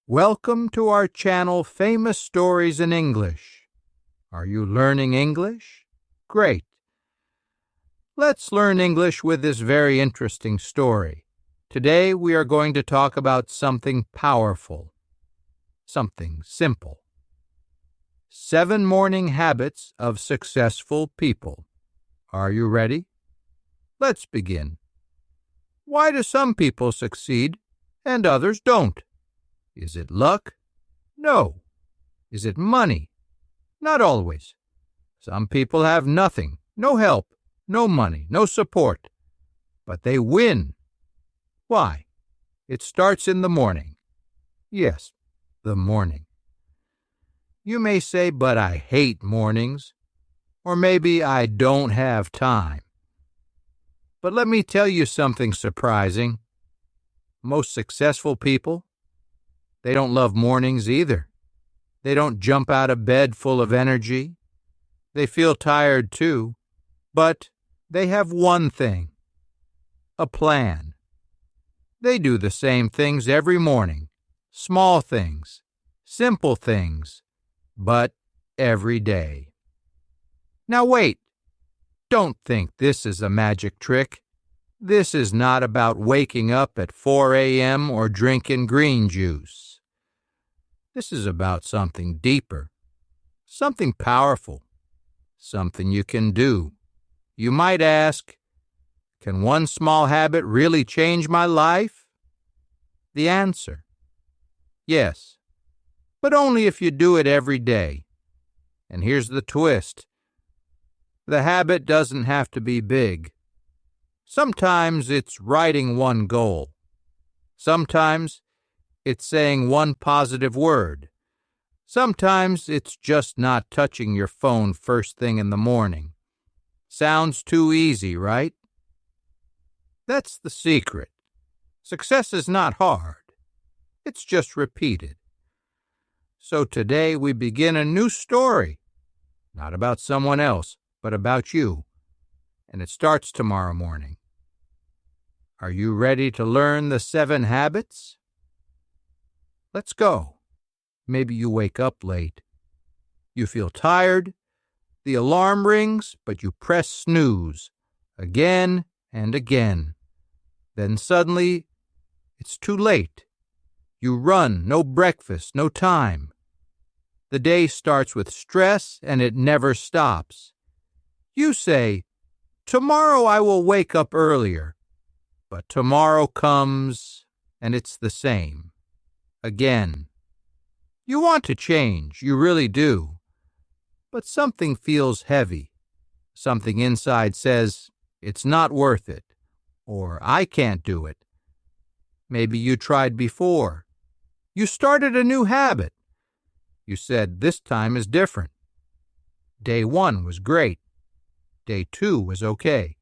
Welcome to our channel, Famous Stories in English. Are you learning English? Great. Let's learn English with this very interesting story. Today we are going to talk about something powerful, something simple. 7 morning habits of successful people. Are you ready? Let's begin. Why do some people succeed and others don't? Is it luck? No. Is it money? Not always. Some people have nothing, no help, no money, no support, but they win. Why? It starts in the morning. Yes, the morning. You may say, but I hate mornings, or maybe I don't have time. But let me tell you something surprising. Most successful people, they don't love mornings either. They don't jump out of bed full of energy. They feel tired too, but they have one thing, a plan. They do the same things every morning, small things, simple things, but every day. Now wait, don't think this is a magic trick. This is not about waking up at 4 a.m. or drinking green juice. This is about something deeper, something powerful, something you can do. You might ask, can one small habit really change my life? The answer, yes, but only if you do it every day. And here's the twist. The habit doesn't have to be big. Sometimes it's writing one goal. Sometimes it's saying one positive word. Sometimes it's just not touching your phone first thing in the morning. Sounds too easy, right? That's the secret. Success is not hard. It's just repeated. So today we begin a new story, not about someone else, but about you. And it starts tomorrow morning. Are you ready to learn the 7 habits? Let's go. Maybe you wake up late. You feel tired. The alarm rings, but you press snooze again and again. Then suddenly, it's too late. You run, no breakfast, no time. The day starts with stress and it never stops. You say, tomorrow I will wake up earlier. But tomorrow comes and it's the same. Again. You want to change, you really do. But something feels heavy. Something inside says, it's not worth it, or I can't do it. Maybe you tried before. You started a new habit. You said, this time is different. Day 1 was great. Day 2 was okay.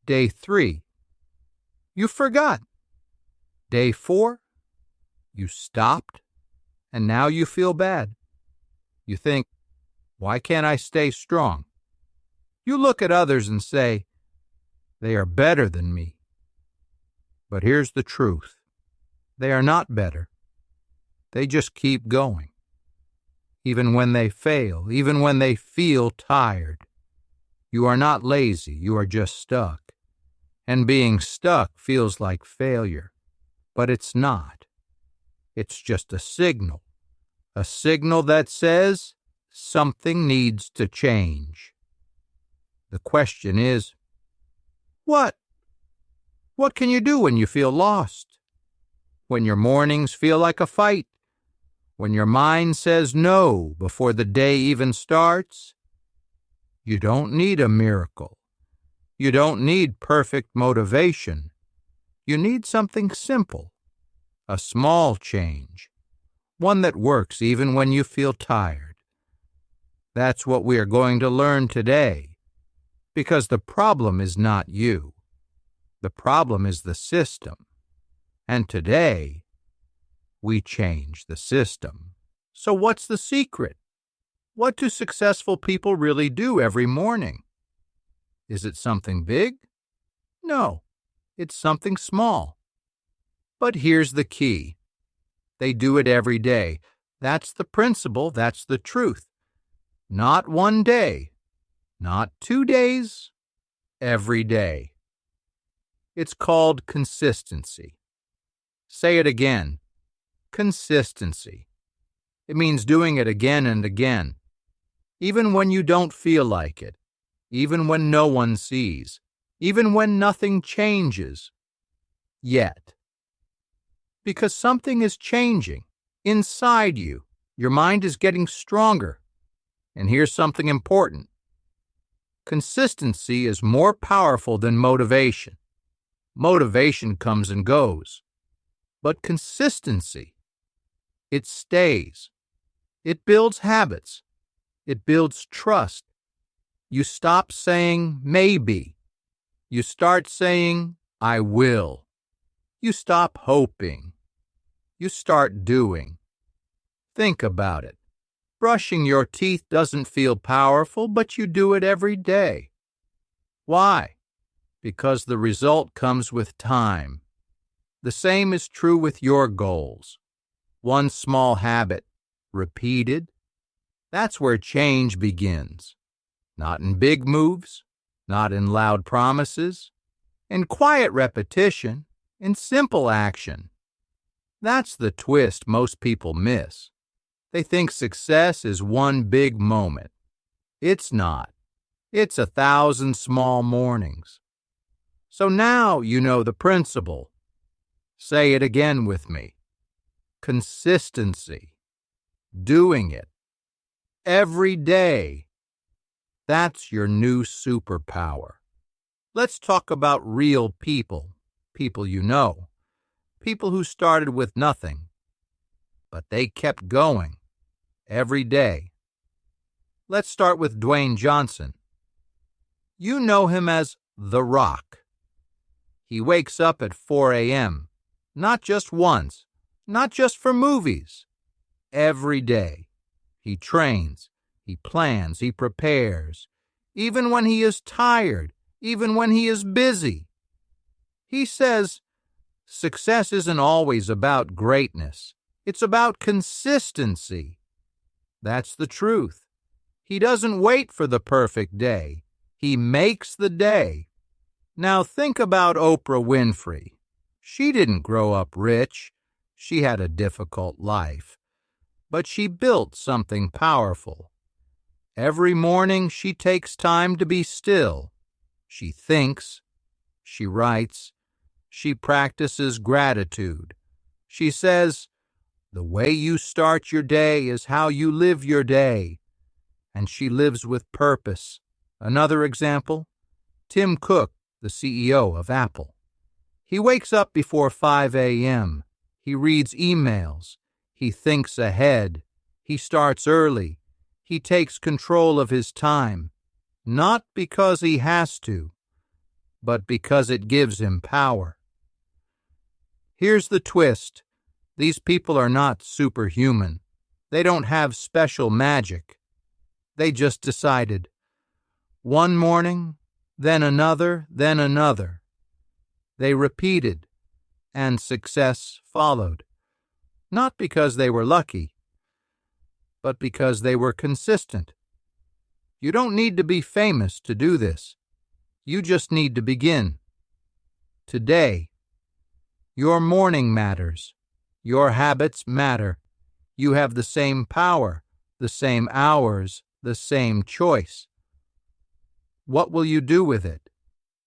Day 3, you forgot. Day 4, you stopped, and now you feel bad. You think, why can't I stay strong? You look at others and say, they are better than me. But here's the truth. They are not better. They just keep going. Even when they fail, even when they feel tired. You are not lazy, you are just stuck. And being stuck feels like failure. But it's not. It's just a signal that says something needs to change. The question is, what? What can you do when you feel lost? When your mornings feel like a fight? When your mind says no before the day even starts? You don't need a miracle. You don't need perfect motivation. You need something simple, a small change, one that works even when you feel tired. That's what we are going to learn today, because the problem is not you. The problem is the system. And today, we change the system. So what's the secret? What do successful people really do every morning? Is it something big? No, it's something small. But here's the key. They do it every day. That's the principle. That's the truth. Not one day, not 2 days, every day. It's called consistency. Say it again. Consistency. It means doing it again and again, even when you don't feel like it, even when no one sees, even when nothing changes yet. Because something is changing inside you. Your mind is getting stronger. And here's something important. Consistency is more powerful than motivation. Motivation comes and goes. But consistency, it stays. It builds habits. It builds trust. You stop saying maybe. You start saying I will. You stop hoping. You start doing. Think about it. Brushing your teeth doesn't feel powerful, but you do it every day. Why? Because the result comes with time. The same is true with your goals. One small habit, repeated, that's where change begins. Not in big moves, not in loud promises, in quiet repetition, in simple action. That's the twist most people miss. They think success is one big moment. It's not. It's 1,000 small mornings. So now you know the principle. Say it again with me. Consistency. Doing it. Every day. That's your new superpower. Let's talk about real people. People you know. People who started with nothing. But they kept going. Every day. Let's start with Dwayne Johnson. You know him as The Rock. He wakes up at 4 a.m., not just once, not just for movies. Every day. He trains, he plans, he prepares, even when he is tired, even when he is busy. He says, success isn't always about greatness. It's about consistency. That's the truth. He doesn't wait for the perfect day. He makes the day. Now think about Oprah Winfrey. She didn't grow up rich. She had a difficult life. But she built something powerful. Every morning she takes time to be still. She thinks. She writes. She practices gratitude. She says, the way you start your day is how you live your day. And she lives with purpose. Another example, Tim Cook, the CEO of Apple. He wakes up before 5 a.m. He reads emails. He thinks ahead. He starts early. He takes control of his time, not because he has to, but because it gives him power. Here's the twist. These people are not superhuman. They don't have special magic. They just decided. One morning, then another, then another. They repeated, and success followed. Not because they were lucky, but because they were consistent. You don't need to be famous to do this. You just need to begin. Today, your morning matters. Your habits matter. You have the same power, the same hours, the same choice. What will you do with it?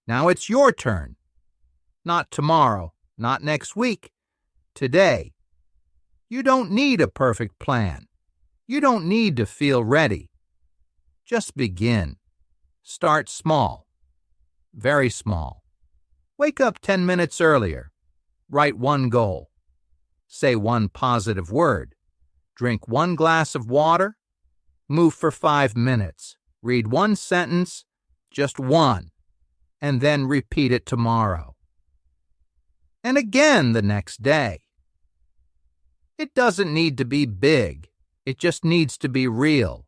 Now it's your turn. Not tomorrow, not next week. Today. You don't need a perfect plan. You don't need to feel ready. Just begin. Start small. Very small. Wake up 10 minutes earlier. Write one goal. Say one positive word. Drink one glass of water. Move for 5 minutes. Read one sentence, just one, and then repeat it tomorrow. And again the next day. It doesn't need to be big. It just needs to be real.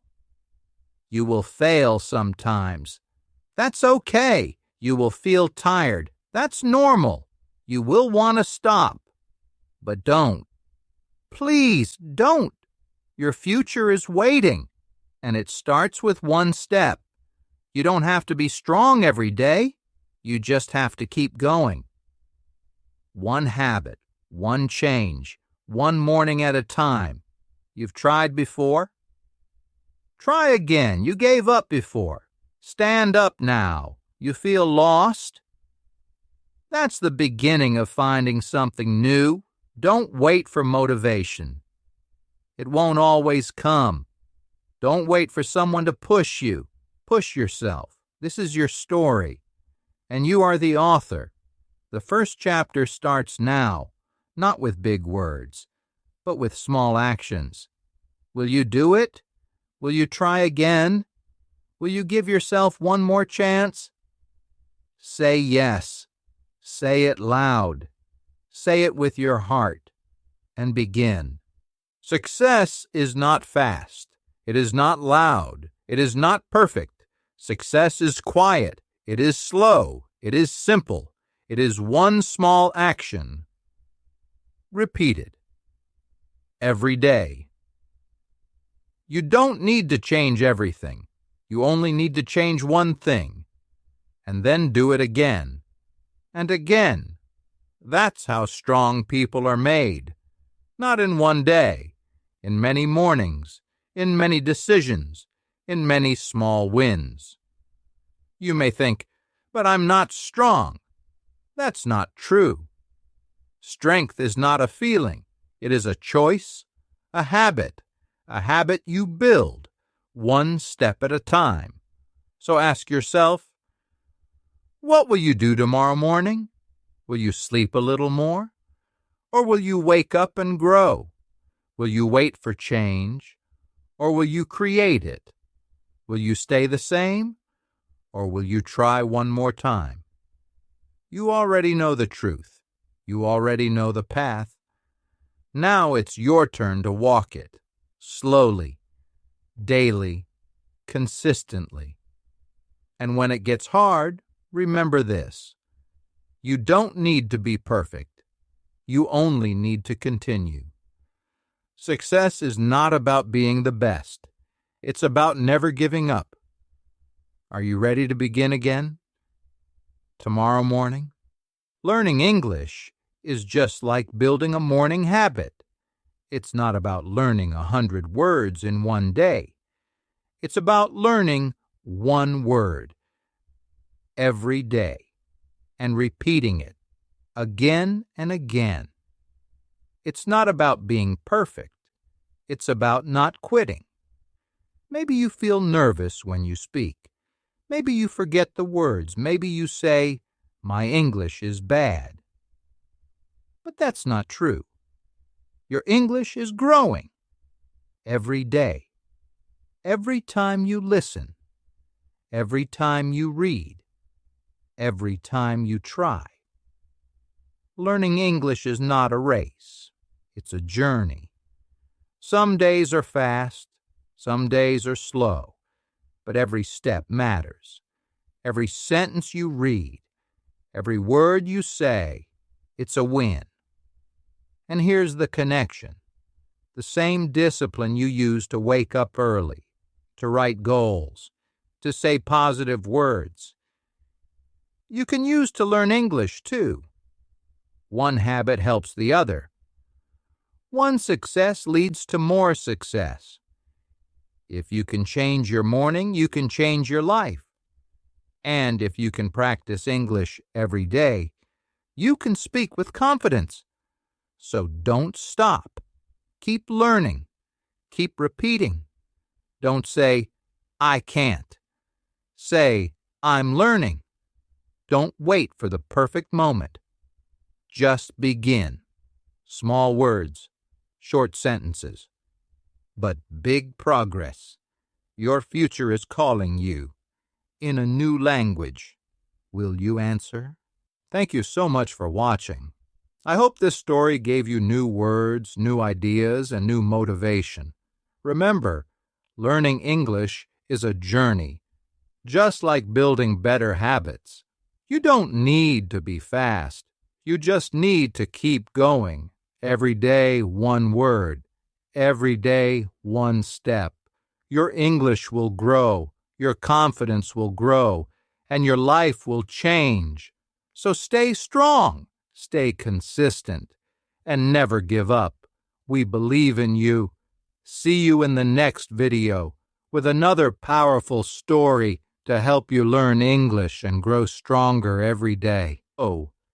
You will fail sometimes. That's okay. You will feel tired. That's normal. You will want to stop. But don't. Please don't. Your future is waiting, and it starts with one step. You don't have to be strong every day. You just have to keep going. One habit, one change, one morning at a time. You've tried before? Try again. You gave up before. Stand up now. You feel lost? That's the beginning of finding something new. Don't wait for motivation. It won't always come. Don't wait for someone to push you. Push yourself. This is your story, and you are the author. The first chapter starts now, not with big words, but with small actions. Will you do it? Will you try again? Will you give yourself one more chance? Say yes. Say it loud. Say it with your heart, and begin. Success is not fast. It is not loud. It is not perfect. Success is quiet. It is slow. It is simple. It is one small action. Repeat it. Every day. You don't need to change everything. You only need to change one thing. And then do it again. And again. That's how strong people are made. Not in one day. In many mornings. In many decisions. In many small wins. You may think, but I'm not strong. That's not true. Strength is not a feeling. It is a choice, a habit you build, one step at a time. So ask yourself, what will you do tomorrow morning? Will you sleep a little more? Or will you wake up and grow? Will you wait for change? Or will you create it? Will you stay the same? Or will you try one more time? You already know the truth. You already know the path. Now it's your turn to walk it, slowly, daily, consistently. And when it gets hard, remember this. You don't need to be perfect. You only need to continue. Success is not about being the best. It's about never giving up. Are you ready to begin again? Tomorrow morning? Learning English is just like building a morning habit. It's not about learning 100 words in one day. It's about learning one word every day and repeating it again and again. It's not about being perfect. It's about not quitting. Maybe you feel nervous when you speak. Maybe you forget the words. Maybe you say, "My English is bad." But that's not true. Your English is growing every day. Every time you listen. Every time you read. Every time you try. Learning English is not a race. It's a journey. Some days are fast. Some days are slow. But every step matters. Every sentence you read. Every word you say. It's a win. And here's the connection. The same discipline you use to wake up early, to write goals, to say positive words, you can use to learn English too. One habit helps the other. One success leads to more success. If you can change your morning, you can change your life. And if you can practice English every day, you can speak with confidence. So don't stop. Keep learning. Keep repeating. Don't say, "I can't." Say, "I'm learning." Don't wait for the perfect moment. Just begin. Small words, short sentences, but big progress. Your future is calling you in a new language. Will you answer? Thank you so much for watching. I hope this story gave you new words, new ideas, and new motivation. Remember, learning English is a journey, just like building better habits. You don't need to be fast. You just need to keep going Every day, one word. Every day, one step. Your English will grow, your confidence will grow, and your life will change. So stay strong, stay consistent, and never give up. We believe in you. See you in the next video with another powerful story to help you learn English and grow stronger every day. Oh,